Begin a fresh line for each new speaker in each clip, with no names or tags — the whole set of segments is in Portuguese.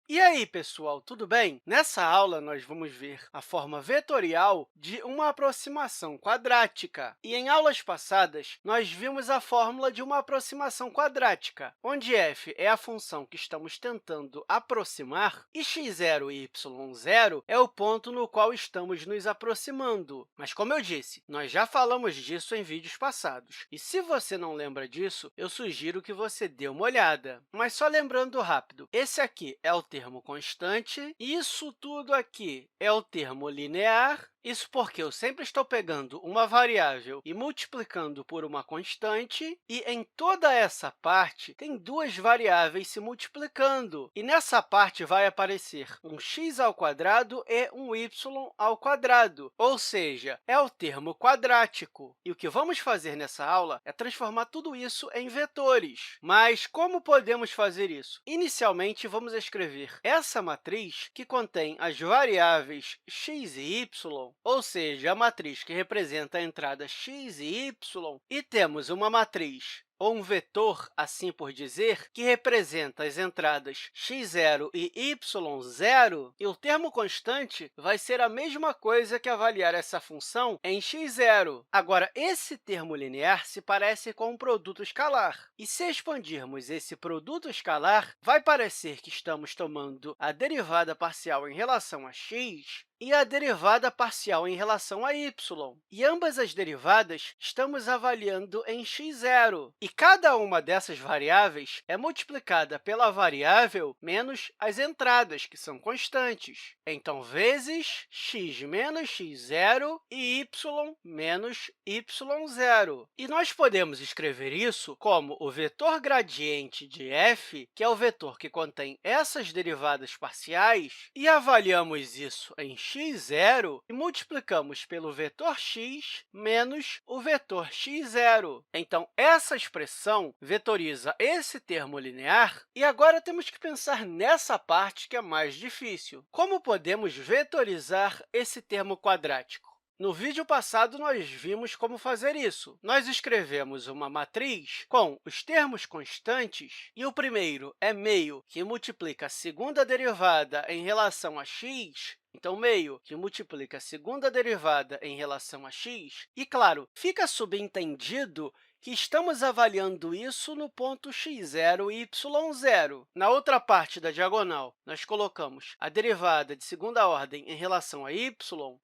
E aí, pessoal, tudo bem? Nessa aula, nós vamos ver a forma vetorial de uma aproximação quadrática. E em aulas passadas, nós vimos a fórmula de uma aproximação quadrática, onde f é a função que estamos tentando aproximar e x0 e y0 é o ponto no qual estamos nos aproximando. Mas, como eu disse, nós já falamos disso em vídeos passados. E se você não lembra disso, eu sugiro que você dê uma olhada. Mas só lembrando rápido, esse aqui é o termo constante, isso tudo aqui é o termo linear, isso porque eu sempre estou pegando uma variável e multiplicando por uma constante, e em toda essa parte tem duas variáveis se multiplicando. E nessa parte vai aparecer um x ao quadrado e um y ao quadrado, ou seja, é o termo quadrático. E o que vamos fazer nessa aula é transformar tudo isso em vetores. Mas como podemos fazer isso? Inicialmente, vamos escrever essa matriz que contém as variáveis x e y, ou seja, a matriz que representa a entrada x e y, e temos uma matriz ou um vetor, assim por dizer, que representa as entradas x0 e y0, e o termo constante vai ser a mesma coisa que avaliar essa função em x0. Agora, esse termo linear se parece com um produto escalar, e se expandirmos esse produto escalar, vai parecer que estamos tomando a derivada parcial em relação a x e a derivada parcial em relação a y. E ambas as derivadas estamos avaliando em x0. E cada uma dessas variáveis é multiplicada pela variável menos as entradas, que são constantes. Então, vezes x menos x0 e y menos y0. E nós podemos escrever isso como o vetor gradiente de f, que é o vetor que contém essas derivadas parciais, e avaliamos isso em x0 e multiplicamos pelo vetor x menos o vetor x0. Então, essa expressão vetoriza esse termo linear, e agora temos que pensar nessa parte que é mais difícil. Como podemos vetorizar esse termo quadrático? No vídeo passado, nós vimos como fazer isso. Nós escrevemos uma matriz com os termos constantes, e o primeiro é meio, que multiplica a segunda derivada em relação a x. Então, meio que multiplica a segunda derivada em relação a x. E, claro, fica subentendido que estamos avaliando isso no ponto x0 e y0. Na outra parte da diagonal, nós colocamos a derivada de segunda ordem em relação a y,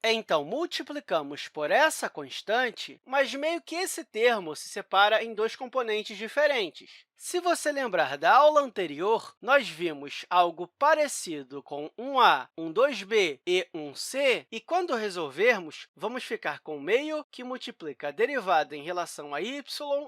então multiplicamos por essa constante, mas meio que esse termo se separa em dois componentes diferentes. Se você lembrar da aula anterior, nós vimos algo parecido com um a, um 2b e um c, e quando resolvermos, vamos ficar com meio que multiplica a derivada em relação a y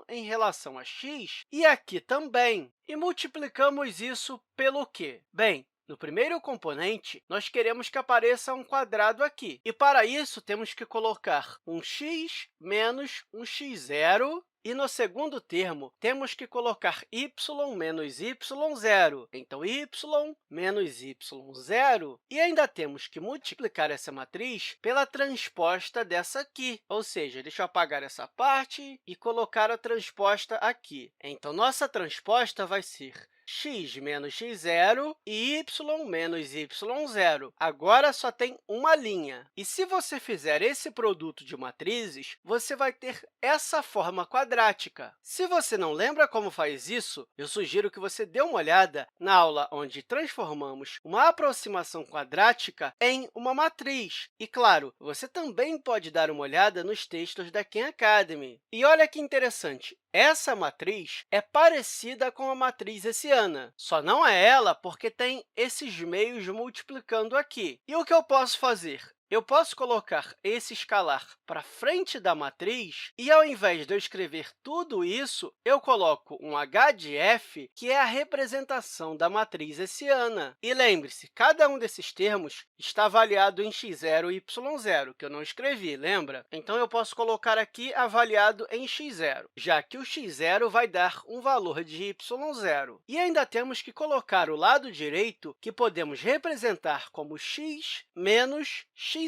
em relação a x, e aqui também. E multiplicamos isso pelo quê? Bem, no primeiro componente, nós queremos que apareça um quadrado aqui. E, para isso, temos que colocar um x menos um x0. E, no segundo termo, temos que colocar y menos y0. Então, y menos y0. E ainda temos que multiplicar essa matriz pela transposta dessa aqui. Ou seja, deixa eu apagar essa parte e colocar a transposta aqui. Então, nossa transposta vai ser x menos x0 e y menos y0. Agora, só tem uma linha. E se você fizer esse produto de matrizes, você vai ter essa forma quadrática. Se você não lembra como faz isso, eu sugiro que você dê uma olhada na aula onde transformamos uma aproximação quadrática em uma matriz. E, claro, você também pode dar uma olhada nos textos da Khan Academy. E olha que interessante, essa matriz é parecida com a matriz hessiana, só não é ela porque tem esses meios multiplicando aqui. E o que eu posso fazer? Eu posso colocar esse escalar para frente da matriz e, ao invés de eu escrever tudo isso, eu coloco um h de f, que é a representação da matriz hessiana. E lembre-se, cada um desses termos está avaliado em x0 e y0, que eu não escrevi, lembra? Então, eu posso colocar aqui avaliado em x0, já que o x0 vai dar um valor de y0. E ainda temos que colocar o lado direito, que podemos representar como x menos x0.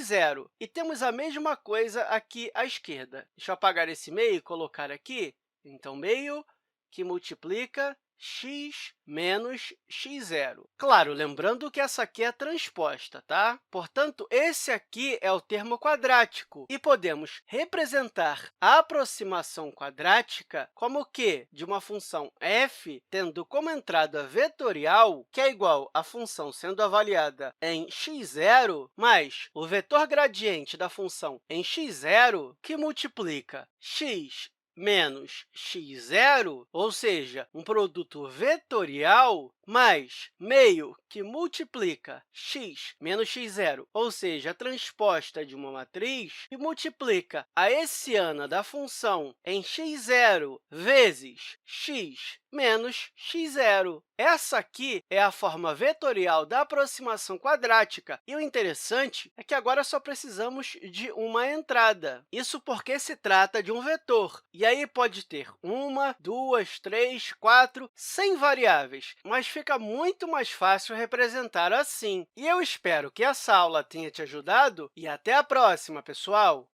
E temos a mesma coisa aqui à esquerda. Deixa eu apagar esse meio e colocar aqui. Então, meio que multiplica x menos x0. Claro, lembrando que essa aqui é transposta, tá? Portanto, esse aqui é o termo quadrático, e podemos representar a aproximação quadrática como o quê? De uma função f tendo como entrada vetorial, que é igual à função sendo avaliada em x0, mais o vetor gradiente da função em x0, que multiplica x menos x0, ou seja, um produto vetorial, mais meio que multiplica x menos x0, ou seja, a transposta de uma matriz, e multiplica a hessiana da função em x0 vezes x menos x0. Essa aqui é a forma vetorial da aproximação quadrática, e o interessante é que agora só precisamos de uma entrada. Isso porque se trata de um vetor, e aí pode ter uma, duas, três, quatro, 100 variáveis, mas fica muito mais fácil representar assim. E eu espero que essa aula tenha te ajudado, e até a próxima, pessoal!